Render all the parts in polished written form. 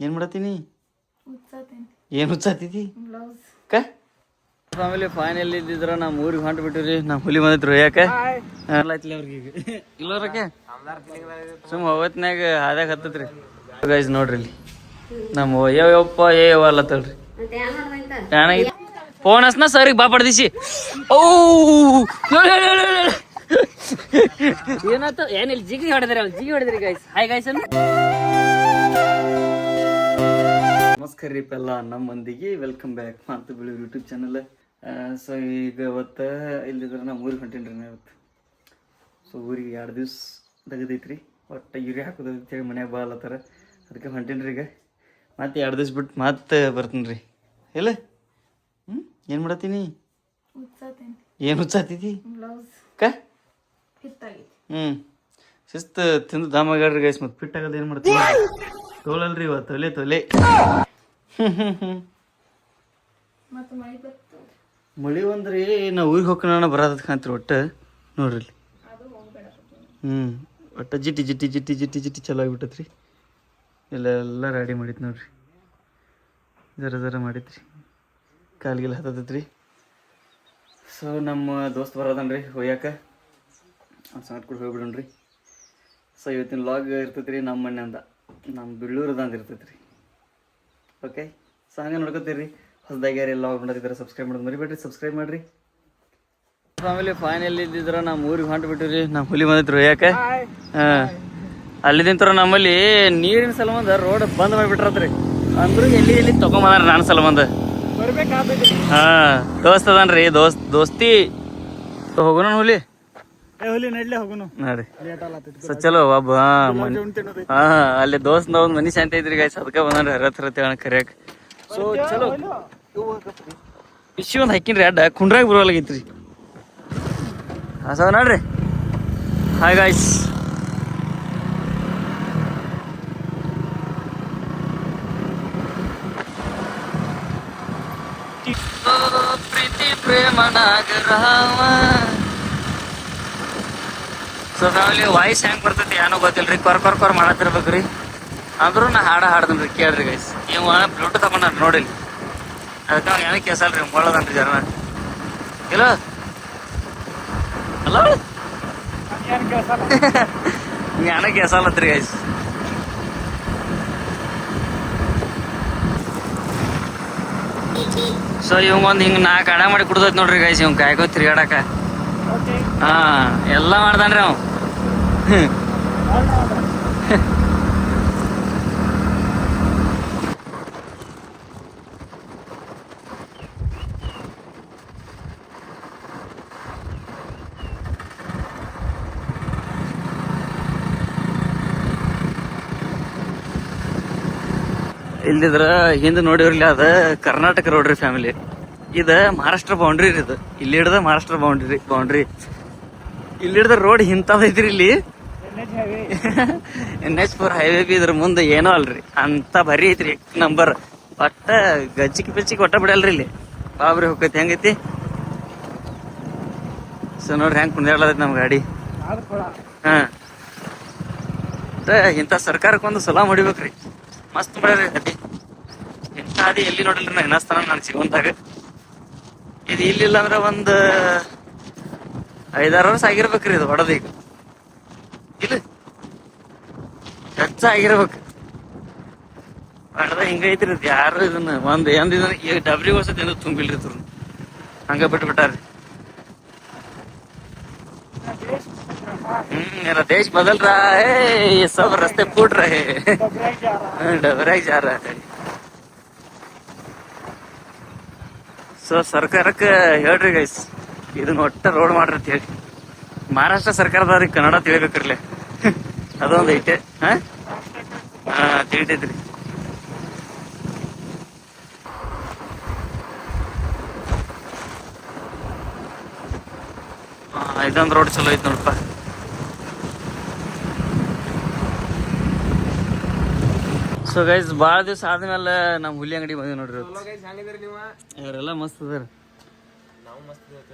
ಏನು ಮಾಡತ್ತೀನಿ? ಏನು ಹುಚ್ಚಾತಿದ್ದಿ? Family final ಇದ್ದಿದ್ರ ನಮ್ಮ ಊರಿಗೆ ಹೊಂಟು ಬಿಟ್ಟಿವ್ರಿ. ನಮ್ಮ ಹುಲಿ ಬಂದಿದ್ರು ಯಾಕೆ ಅವ್ರಿಗೆ ಈಗ ಇಲ್ಲೋರಕ್ಕೆ ಸುಮ್ಮ ಅವತ್ನಾಗ ಹಾದ್ಯಾಗ ಹತ್ತತ್ರಿ ಗೈಸ್. ನೋಡ್ರಿ ಇಲ್ಲಿ ನಮ್ಮ ಯಪ್ಪ ಅಲ್ಲತ್ತಲ್ರಿ ಫೋನ್ ಹಸ್ನ ಸರಿಗೆ ಬಾ ಪಡ್ದಿಸಿ. ಓ ಏನಾಯ್ತು? ಏನಿಲ್ಲ, ಜಿಗಿ ಹೊಡೆದ್ರಿ ಗೈಸ್. ಹಾಯ್ ಗೈಸ್, ನಮಸ್ಕಾರ ರೀ ಎಲ್ಲ ನಮ್ಮ ಮಂದಿಗೆ. ವೆಲ್ಕಮ್ ಬ್ಯಾಕ್ ಮಾತು ಬೆಳಿ ಯೂಟ್ಯೂಬ್ ಚಾನಲ್. ಸೊ ಈಗ ಇವತ್ತು ಇಲ್ಲಿದ್ರೆ ನಾವು ಊರಿಗೆ ಹೊಂಟೀನಿ ರೀ ಇವತ್ತು. ಸೊ ಊರಿಗೆ 2 ದಿವ್ಸ ತೆಗೆದೈತ್ರಿ. ಒಟ್ಟು ಯೂರಿಯಾ ಹಾಕೋದಂತೇಳಿ ಮನ್ಯಾಗ ಬಾಲತ್ತಾರ, ಅದಕ್ಕೆ ಹೊಂಟೀನಿ ರೀ. ಈಗ ಮತ್ತೆ 2 ದಿವ್ಸ ಬಿಟ್ಟು ಮತ್ತೆ ಬರ್ತೀನಿ ರೀ. ಇಲ್ಲ ಏನು ಮಾಡತ್ತೀನಿ? ಏನು ಹುಚ್ಚಾತಿದ್ದಿ? ಶಿಸ್ತು ತಿಂದು ದಾಮಾಗಾಡ್ರಿ ಗೈಸ್. ಮತ್ತೆ ಫಿಟ್ ಆಗೋದು ಏನು ಮಾಡ್ತೀವಿ? ತೋಲಲ್ರಿ ಇವತ್ತು ತೊಲೆ. ಮಳಿ ಒಂದ್ರಿ ನಾವು ಊರಿಗೆ ಹೋಗೋಣ ಬರೋದ್ ಕಾಂತ್ರಿ. ಒಟ್ಟು ನೋಡ್ರಿ ಒಟ್ಟು ಜಿಟ್ಟಿ ಚಲೋ ಆಗ್ಬಿಟ್ಟತ್ರಿ. ಎಲ್ಲ ರೆಡಿ ಮಾಡಿತ್ ನೋಡ್ರಿ. ಜರ ಮಾಡಿತ್ರಿ, ಕಾಲ್ಗೆಲ್ಲ ಹತ್ತತ್ರಿ. ಸೊ ನಮ್ಮ ದೋಸ್ತ್ ಬರೋದನ್ರಿ ಹೋಗ್ಯಾಕ, ಸಂಗಟ್ ಕೂಡ ಹೋಗ್ಬಿಡೋಣ್ರಿ. ಸೊ ಇವತ್ತಿನ ಲಾಗ್ ಇರ್ತೈತ್ರಿ ನಮ್ಮ ಮನೆಯಿಂದ, ನಮ್ಮ ಬೆಳ್ಳೂರದಂದು ಇರ್ತೈತ್ರಿ. ಓಕೆ, ಸೊ ಹಂಗೆ ನೋಡ್ಕೊತೀರಿ. ಹೊಸದಾಗಿ ಯಾರು ಎಲ್ಲ ನೋಡೋದಿದ್ದಾರೆ ಸಬ್ಸ್ಕ್ರೈಬ್ ಮಾಡೋದು ಮರಿಬೇಡ್ರಿ, ಸಬ್ಸ್ಕ್ರೈಬ್ ಮಾಡಿರಿ. ಫ್ಯಾಮಿಲಿ ಫೈನಲ್ ಇದ್ದಿದ್ರ ನಮ್ಮ ಊರಿಗೆ ಹೊಂಟು ಬಿಟ್ಟಿವ್ರಿ. ನಮ್ಮ ಹುಲಿ ಬಂದಿದ್ರು ಯಾಕೆ ಅಲ್ಲಿದಿಂತರ ನಮ್ಮಲ್ಲಿ ನೀರಿನ ಸಲಮಂದ ರೋಡ್ ಬಂದ್ ಮಾಡಿಬಿಟ್ರತ್ರಿ. ಅಂದ್ರೂ ಎಲ್ಲಿ ತಗೊಂಬಂದಾರ ನಾನು ಸಲಮಂದ. ದೋಸ್ತ್ ಅದನ್ರಿ, ದೋಸ್ತಿ ಹೋಗೋಣ ಹುಲಿ ನೋಡಿ. ಸೊ ಚಲೋ ಒಬ್ಬ ಅಲ್ಲಿ ದೋಸ್ತ ಒಂದ್ ಮನಿ ಶಾಂತಿ ಐತ್ರಿ ಗೈಸ್, ಅದಕ್ಕೆ ಬಂದ್ರಿ ಹರತ್ ಕರಿಯಾಕ. ಸೊ ಚಲೋ ಇಶಿ ಒಂದ್ ಹಾಕಿನ್ರಿ ಅಡ್ಡ ಕುಂಡ್ರಾಗ ಬರೋಲಾಗೈತ್ರಿ. ಸೊ ನೋಡ್ರಿ. ಹಾಯ್ ಗೈಸ್, ಪ್ರೀತಿ ಪ್ರೇಮ ನಾಗರಾಮ. ಸೊ ಫ್ಯಾಮಿಲಿ ವಾಯ್ಸ್ ಹೆಂಗ್ ಬರ್ತೈತಿ ಏನೋ ಗೊತ್ತಿಲ್ರಿ, ಕೊರ್ ಮಾಡತ್ತಿರ್ಬೇಕ್ರಿ. ಅಂದ್ರೂ ನಾ ಹಾಡ್ದನ್ರಿ, ಕೇಳ್ರಿ ಗೈಸ್. ಇವ ಬ್ಲೂಟೂತ್ ತಗೊಂಡ ನೋಡಿಲ್ಲ, ಅದಕ್ಕೆ ಅವ್ನು ಏನಕ್ಕೆ ಕೆಸಲ್ರಿ ಮೊಳದನ್ರಿ ಜನ. ಇಲ್ಲ ಅಲ್ಲ ಏನಕ್ಕೆ ಕೆಸಲತ್ರಿ ಗೈಸ್. ಸೊ ಇವಂಗೊಂದು ಹಿಂಗೆ 4 ಅಡ ಮಾಡಿ ಕುಡ್ದೈತಿ ನೋಡ್ರಿ ಗೈಸ್. ಇವ್ ಕಾಯ್ಕೋ ತಿರ್ಗಾಡಕ ಎಲ್ಲ ಮಾಡ್ದಾನ್ರಿ ಅವ್. ಇಲ್ಲಿದ್ರ ಹಿಂದೆ ನೋಡಿವ್ರಲ್ಲ, ಅದ ಕರ್ನಾಟಕ ರೋಡ್ ರೀ ಫ್ಯಾಮಿಲಿ. ಇದ ಮಹಾರಾಷ್ಟ್ರ ಬೌಂಡ್ರಿ ರೀ. ಇದು ಇಲ್ಲಿ ಹಿಡ್ದ ಮಹಾರಾಷ್ಟ್ರ ಬೌಂಡ್ರಿ ಇಲ್ಲಿ ಹಿಡ್ದ ರೋಡ್ ಇಂಥದೈತ್ರಿ. ಇಲ್ಲಿ NH4 ಹೈವೇ ಬಿ ಇದ್ರ ಮುಂದೆ ಏನೋ ಅಲ್ರಿ, ಅಂತ ಬರಿ ಐತ್ರಿ ನಂಬರ್. ಒಟ್ಟ ಗಚ್ಚಿಕ್ ಒಟ್ಟ ಬಿಡಲ್ರಿ ಇಲ್ಲಿ. ಬಾಬ್ರಿ ಹೋಗೈತಿ ಹೆಂಗೈತಿ. ಸೊ ನೋಡ್ರಿ ಹೆಂಗ್ ಕುಂದಾಡ್ಲೈತಿ ನಮ್ ಗಾಡಿ. ಇಂಥ ಸರ್ಕಾರಕ್ಕೊಂದು ಸಲಾಮ್ ಹೊಡಿಬೇಕ್ರಿ. ಮಸ್ತ್ ಮಾಡ್ಯಾರ ಗಾಡಿ. ಇಂಥ ಅದಿ ಎಲ್ಲಿ ನೋಡಿಲ್ರಿ ನಾ ಇನ್ನಸ್ತಾನ ನಾನು ಜೀವನದಾಗ. ಇದು ಇಲ್ಲಿಲ್ಲ ಅಂದ್ರೆ ಒಂದು 5-6 ವರ್ಷ ಆಗಿರ್ಬೇಕ್ರಿ ಇದು ಹೊಡೆದ. ಈಗ ಇಲ್ಲ ಹೆಚ್ಚ ಆಗಿರ್ಬೇಕು ಹೊಡೆದ. ಹಿಂಗೈತ್ರಿ ಇದು. ಯಾರು ಇದನ್ನ ಈ ಡಬ್ರಿ ವರ್ಷದ ಏನು ತುಂಬಿಲ್ರಿ ಇದ್ರು, ಹಂಗ ಬಿಟ್ಬಿಟ್ಟಾರ್ರಿ. मेरा देश बदल रहा है, ये सब रास्ते फूट रहे हैं, डबराई जा रहा है. ಸೊ ಸರ್ಕಾರಕ್ಕೆ ಹೇಳ್ರಿ ಗೈಸ್, ಇದನ್ನ ಒಟ್ಟ ರೋಡ್ ಮಾಡ್ರಿ ಅಂತ ಹೇಳಿ. ಮಹಾರಾಷ್ಟ್ರ ಸರ್ಕಾರದವ್ರಿಗೆ ಕನ್ನಡ ತಿಳಿಬೇಕ್ರಲ್ಲೇ, ಅದೊಂದು ಐತೆ. ತಿಳಿತೈತ್ರಿ. ಇದೊಂದು ರೋಡ್ ಚಲೋ ಐತಿ ನೋಡಪ್ಪ. ಸೊ ಗೈಸ್ ಭಾಳ ದಿವಸ ಆದ್ಮೇಲೆ ನಮ್ಮ ಹುಲಿ ಅಂಗಡಿ ಬಂದಿವಿ ನೋಡ್ರಿ. ಇವರೆಲ್ಲ ಮಸ್ತ್ ಅದಾರ.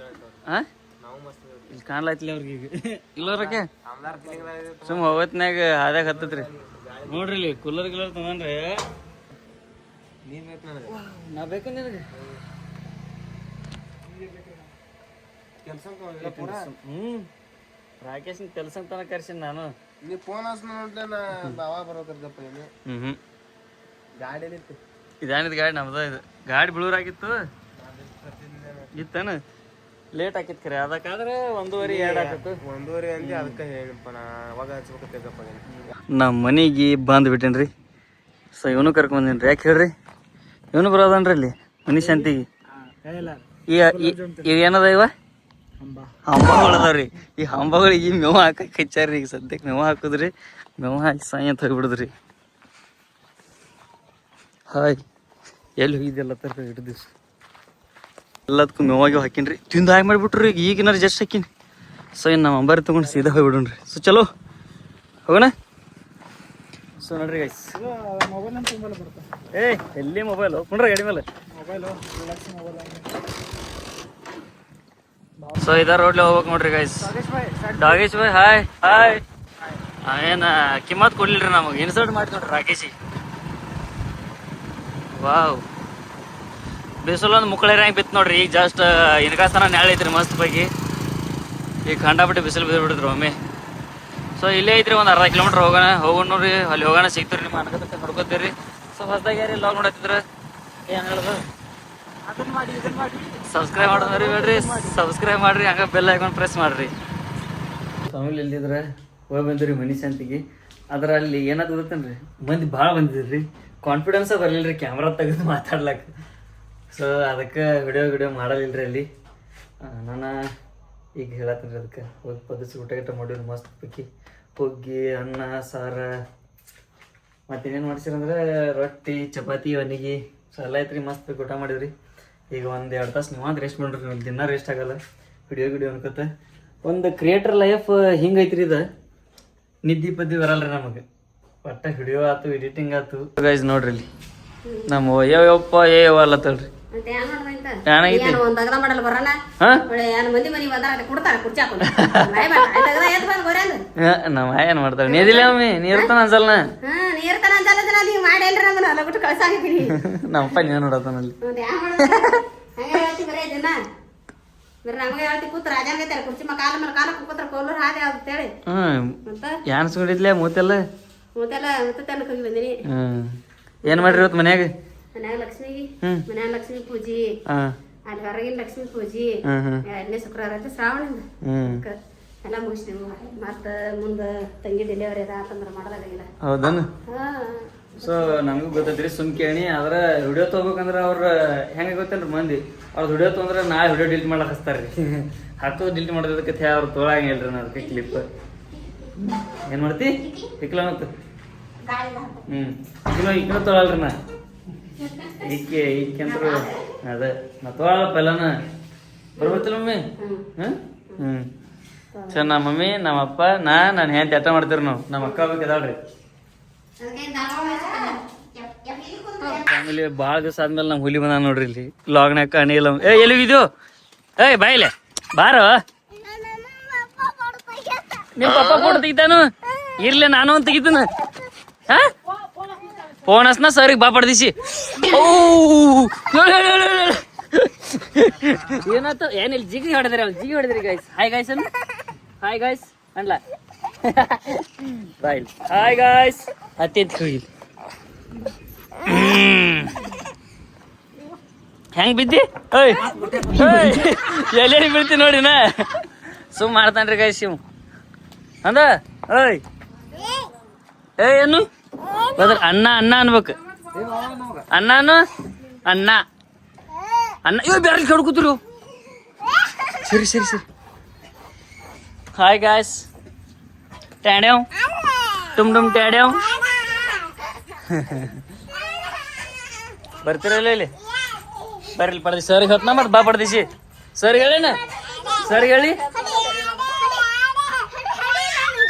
ಇಲ್ಲಿ ಕಾಣ್ಲೈತಿಲ್ಲ ಅವ್ರಿಗೆ ಈಗ ಇಲ್ಲೋರಕ್ಕೆ ಸುಮ್ಮ ಅವತ್ನಾಗ ಹಾದ್ಯಾಗ ಹತ್ತತ್ರಿ. ನೋಡ್ರಿ ಇಲ್ಲಿ ಕೂಲರ್ ತಗೊಂಡ್ರೆ ನಾ ಬೇಕು ನಿನಗೆ ರಾಕೇಶ್ ಕೆಲಸ ತನಕ ಕರ್ಸಿನ ನಾನು ನೀ ಫೋನ್ ಹಚ್ಚಿದ್ರೆ ಬಾವ ಬರೋಕರ್ದಪ್ಪ ಏನು ಗಾಡಿ ಇದಾನಿದ್ ಗಾಡಿ ನಮ್ದ ಇದು ಗಾಡಿ ಬ್ಲೂರಾಗಿತ್ತು ಇತ್ತೇನು ಲೇಟ್ ಆಕಿತ್ತು ಖರೆ ಅದಕ್ಕಾದ್ರೆ 1:30 2 ಆಕಿತ್ತು 1:30 ಅಂದಿ ಅದಕ್ಕೆ ಹೇಳಿಪ್ಪ ನಾ ಅವಾಗ ಹಚ್ಬೇಕತ್ತಪ್ಪ ನಮ್ಮ ಮನೆಗೆ ಬಂದ್ಬಿಟ್ಟೇನ್ರಿ ಸೊ ಇವನು ಕರ್ಕೊಂಬಂದಿನ್ರಿ ಯಾಕೆ ಹೇಳ್ರಿ ಇವನು ಬರೋದನ್ರಿ ಇಲ್ಲಿ ಮನಿ ಶಾಂತಿಗೆ ಈಗ ಏನದ ಇವ ಹಂಬಗಳು ಅದಾವ್ರಿ ಈ ಹಂಬಗಳಿಗೆ ಮೇವು ಹಾಕಕ್ಕೆ ಹಚ್ಚಾರ್ರಿ ಈಗ ಸದ್ಯಕ್ಕೆ ಮೇವು ಹಾಕುದ್ರಿ ಮೇವು ಹಾಕಿ ಸಾಯಿ ಅಂತ ಹೋಗ್ಬಿಡುದ್ರಿ ಹಾಯ್ ಎಲ್ಲಿ ಹೋಗಿದ್ದೆಲ್ಲ ತರ 2 ದಿವ್ಸ ಎಲ್ಲದಕ್ಕೂ ಮೇವಾಗಿ ಹಾಕಿನ್ರಿ ತಿಂದು ಹಾಕಿ ಮಾಡಿಬಿಟ್ರಿ ಈಗಿನಾರು ಜಸ್ಟ್ ಹಾಕಿನಿ ಸೊ ಇನ್ನು ನಮ್ಮ ಅಂಬಾರಿ ತೊಗೊಂಡು ಸೀದಾ ಹೋಗ್ಬಿಡೋಣ್ರಿ ಸೊ ಚಲೋ ಹೋಗೋಣ ಸೊ ನೋಡ್ರಿ ಗೈಸ್ ಏ ಎಲ್ಲಿ ಮೊಬೈಲ್ ಹೋಗ್ಕೊಂಡ್ರಿ ಗಾಡಿ ಮೇಲೆ ಸೊ ಇದ ರೋಡ್ಲಿ ಹೋಗ್ಬೇಕು ನೋಡ್ರಿ ಗೈಸ್ ಡಾಗೇಶ್ ಭಾಯ್ ಹಾಯ್ ಹಾಯ್ ಏನ ಕಿಮ್ಮತ್ ಕೊಡ್ಲಿಲ್ರಿ ನಮಗೆ ಇನ್ಸಲ್ಟ್ ಮಾಡಿ ನೋಡ್ರಿ ರಾಕೇಶಿ ವಾವ್ ಬಿಸಿಲೊಂದು ಮುಕ್ಕಳೆ ರ್ಯಾಂಕ್ ಬಿತ್ತು ನೋಡ್ರಿ ಈಗ ಜಸ್ಟ್ ಇನ್ಕಾಸ್ತನ ನೆಳ ಐತ್ರಿ ಮಸ್ತ್ ಬಗ್ಗೆ ಈಗ ಕಂಡಾಬಿಟ್ಟು ಬಿಸಿಲು ಬಿದ್ದುಬಿಟ್ಟಿದ್ರು ಒಮ್ಮೆ ಸೊ ಇಲ್ಲೇ ಐತ್ರಿ ಒಂದು ಅರ್ಧ ಕಿಲೋಮೀಟ್ರ್ ಹೋಗೋಣ ನೋಡ್ರಿ ಅಲ್ಲಿ ಹೋಗೋಣ ಸಿಗ್ತೀರಿ ನಿಮ್ಮ ಅನ್ಕೋತ ನೋಡ್ಕೋತೀರಿ ಸೊ ಹೊಸದಾಗಿ ಯಾರು ಲಾಗ್ ನೋಡತ್ತಿದ್ರ ಏನು ಹೇಳೋದು ಸಬ್ಸ್ಕ್ರೈಬ್ ಮಾಡೋದು ಮರಿಬೇಡ್ರಿ ಸಬ್ಸ್ಕ್ರೈಬ್ ಮಾಡ್ರಿ ಹಂಗ ಬೆಲ್ ಐಕಾನ್ ಪ್ರೆಸ್ ಮಾಡ್ರಿ ಫ್ಯಾಮಿಲಿ ಎಲ್ಲಿದ್ರೆ ಹೋಗಿ ಬಂದ್ರಿ ಮನಿ ಶಾಂತಿಗೆ ಅದ್ರ ಅಲ್ಲಿ ಏನಾದ್ರು ಗೊತ್ತೇನ್ರಿ ಮಂದಿ ಭಾಳ ಬಂದಿದ್ರಿ ಕಾನ್ಫಿಡೆನ್ಸ ಬರ್ಲಿಲ್ರಿ ಕ್ಯಾಮ್ರಾ ತೆಗೆದು ಮಾತಾಡ್ಲಕ್ಕ ಸೊ ಅದಕ್ಕೆ ವಿಡಿಯೋ ಮಾಡಲಿಲ್ರಿ ಅಲ್ಲಿ ನಾನು ಈಗ ಹೇಳತ್ತೀನಿ ಅದಕ್ಕೆ ಹೋಗಿ ಪದಿಸಿ ಊಟ ಗಿಟ ಮಾಡಿವ್ರಿ ಮಸ್ತ್ ಪೈಕಿ ಹುಗ್ಗಿ ಅನ್ನ ಸಾರು ಮತ್ತೇನೇನು ಮಾಡ್ಸಿರಂದ್ರೆ ರೊಟ್ಟಿ ಚಪಾತಿ ಒಣಗಿ ಸೊ ಎಲ್ಲ ಐತ್ರಿ ಮಸ್ತ್ ಪೈಕಿ ಊಟ ಮಾಡಿವ್ರಿ ಈಗ 1-2 ತಾಸು ನೀವು ರೆಸ್ಟ್ ಮಾಡ್ರಿ ಒಂದು ದಿನ ರೆಸ್ಟ್ ಆಗಲ್ಲ ವಿಡಿಯೋ ಅನ್ಕೋತ ಒಂದು ಕ್ರಿಯೇಟರ್ ಲೈಫ್ ಹಿಂಗೈತ್ರಿ ಇದು ನಿದ್ದಿ ಪದ್ದಿ ಬರಲ್ರಿ ನಮಗೆ ಒಟ್ಟ ವಿಡಿಯೋ ಆಯ್ತು ಎಡಿಟಿಂಗ್ ಆಯ್ತು ಗೈಸ್ ನೋಡ್ರಿ ಇಲ್ಲಿ ನಮ್ಮ ಯಪ್ಪ ಅಲ್ಲತ್ತಲ್ರಿ ಏನಾಗೈತಿ ನಮ್ಮ ಏನ್ ಮಾಡ್ತಾಳೆ ನೀರಿಲ್ಲ ಒಮ್ಮೆ ನೀರ್ತಾನ ಅನ್ಸಲ್ಲ ನಮ್ಮಪ್ಪ ನೀನ್ ನೋಡತ್ತಾನಲ್ಲಿ ಏನ್ ಸುಡಿದ್ಲೆ ಮೂತೆಲ್ಲ ಏನ್ ಮಾಡ್ರಿ ಇವತ್ತು ಮನ್ಯಾಗ ಲಕ್ಷ್ಮಿ ಪೂಜಿ ಅಲ್ಲಿ ಹೊರಗಿನ ಲಕ್ಷ್ಮಿ ಪೂಜಿ 2ನೇ ಶುಕ್ರವಾರ ಅಂತ ಶ್ರಾವಣಿಂದ ಎಲ್ಲ ಮುಗಿಸ್ತೀವಿ ಮತ್ತ ಮುಂದ ತಂಗಿ ಡೆಲಿವರಿ ಅದ ಅಂತಂದ್ರ ಮಾಡೋದಾಗಿಲ್ಲ ಹೌದನ ಸೊ ನಮಗೂ ಗೊತ್ತೈತ್ರಿ ಸುಮ್ ಕೇಳಿ ಆದ್ರ ವಿಡಿಯೋ ತಗೋಬೇಕಂದ್ರ ಅವ್ರ ಹೆಂಗ ಗೊತ್ತೇನ್ರಿ ಮಂದಿ ಅವ್ರ ವಿಡಿಯೋ ತೊಂದ್ರೆ ನಾಳೆ ವಿಡಿಯೋ ಡಿಲೀಟ್ ಮಾಡಕ್ ಹಚ್ತಾರ್ರಿ ಹಾಕೋದು ಡಿಲೀಟ್ ಮಾಡೋದಕ್ಕೆ ಅವ್ರು ತೊಳಂಗಿಲ್ರಿ ನಾನು ಅದಕ್ಕೆ ಕ್ಲಿಪ್ ಏನ್ ಮಾಡ್ತಿ ಇಕ್ಲ ಮತ್ತ ಈಗಿನ ತೊಳಲ್ರಿ ನಾ ಈಕೆಂದ್ರು ಅದ ನಾ ತೊಳಲ್ಲಪ್ಪ ಎಲ್ಲನ ಬರ್ಬೇಕಿಲ್ಲ ಮಮ್ಮಿ ಸೊ ನಮ್ಮ ಮಮ್ಮಿ ನಮ್ಮಪ್ಪ ನಾನು ಹೆಂತ ಎಟ್ಟ ಮಾಡ್ತೀರಿ ನಾವು ನಮ್ಮ ಅಕ್ಕ ಬೇಕದಾಳ್ರಿ ಫ್ಯಾಮಿಲಿ ಭಾಳ ದಿವಸ ಆದ್ಮೇಲೆ ನಮ್ಮ ಹುಲಿ ಬಂದ ನೋಡ್ರಿ ಇಲ್ಲಿ ಲಾಗ್ನಾಕ ಅಣಿಲ್ಲ ಎಲ್ಲಿಗಿದ್ಯೋ ಏಯ್ ಬಾಯಿಲೆ ಬಾರೋ ನಿಮ್ಮ ಪಪ್ಪ ಫೋಟೋ ತೆಗಿತಾನು ಇರ್ಲಿ ನಾನು ಅಂತ ತೆಗಿತಾನ ಫೋನ್ ಹಸ್ನ ಸರಿಗೆ ಬಾ ಪಡ್ದಿಸಿ ಏನಾಯ್ತು ಏನಿಲ್ಲ ಜಿಗಿ ಹೊಡೆದ್ರಿ ಗೈಸ್ ಹಾಯ್ ಗೈಸ್ ಅನ್ ಹಾಯ್ ಗೈಸ್ ಅನ್ಲ ಬಾಯ್ ಹಾಯ್ ಗೈಸ್ ಅತ್ತೆತ್ ಹೋಗಿ ಹೆಂಗ್ ಬಿದ್ದಿ ಎಲ್ಲಿ ಬೀಳ್ತಿ ನೋಡಿನ ಸುಮ್ ಮಾಡ್ತಾನ್ರಿ ಗೈಸ್ ಶಿವ್ ಅಂದ ಓಯ್ ಏನು ಅಣ್ಣ ಅನ್ಬೇಕು ಅಣ್ಣನು ಅಣ್ಣ ಇವ್ ಬೇರೆ ಕಡ್ಕೂತಿರು ಸರಿ ಹಾಯ್ ಗಾಯ್ಸ್ ಟ್ಯಾಡ್ಯಾವ್ ಟುಮ್ ಟ್ಯಾಡ್ಯಾವ್ ಬರ್ತೀರಲ್ಲ ಇಲ್ಲಿ ಬರ್ರಿ ಪಡ್ದಿ ಸರ್ಗೆ ಹೊತ್ನ ಮತ್ತೆ ಬಾ ಪಡ್ದಿಸಿ ಸರ್ಗೆ ಹೇಳೇನ ಸರ್ಗೆ ಹೇಳಿ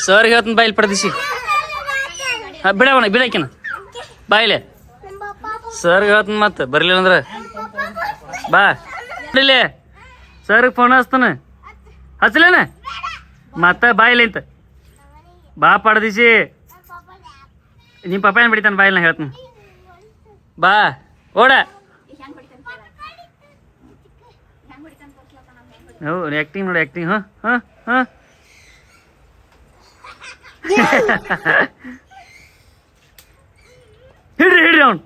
ಸರ್ಗೆ ಹೇಳ್ತಾನ ಬಾಯಿಲ್ ಪಡ್ದಿಸಿ ಬಿಡಾಕಿನ ಬಾಯಿಲೆ ಸರ್ಗೆ ಹೇಳ್ತಾನ ಮತ್ತೆ ಬರ್ಲಿಲ್ಲ ಅಂದ್ರೆ ಬಾ ಇಲ್ಲಿ ಸರ್ಗೆ ಫೋನ್ ಹಚ್ತಾನ ಹಚ್ಲೇನ ಮತ್ತೆ ಬಾಯಿಲೆ ಅಂತ ಬಾ ಪಡ್ದಿಸಿ ನಿಮ್ಮ ಪಪ್ಪ ಏನು ಬಿಡಿತಾನೆ ಬಾಯಿಲ್ ನಾ ಹೇಳ್ತಾನ ಬಾ ಓಡ ಹೌ ಆ್ಯಕ್ಟಿಂಗ್ ನೋಡಿ ಆ್ಯಕ್ಟಿಂಗ್ ಹಾಂ ಹಾಂ ಹಾಂ ಹಿಡ್ರಿ ಹಿಡ್ರಿ ಅವ್ನು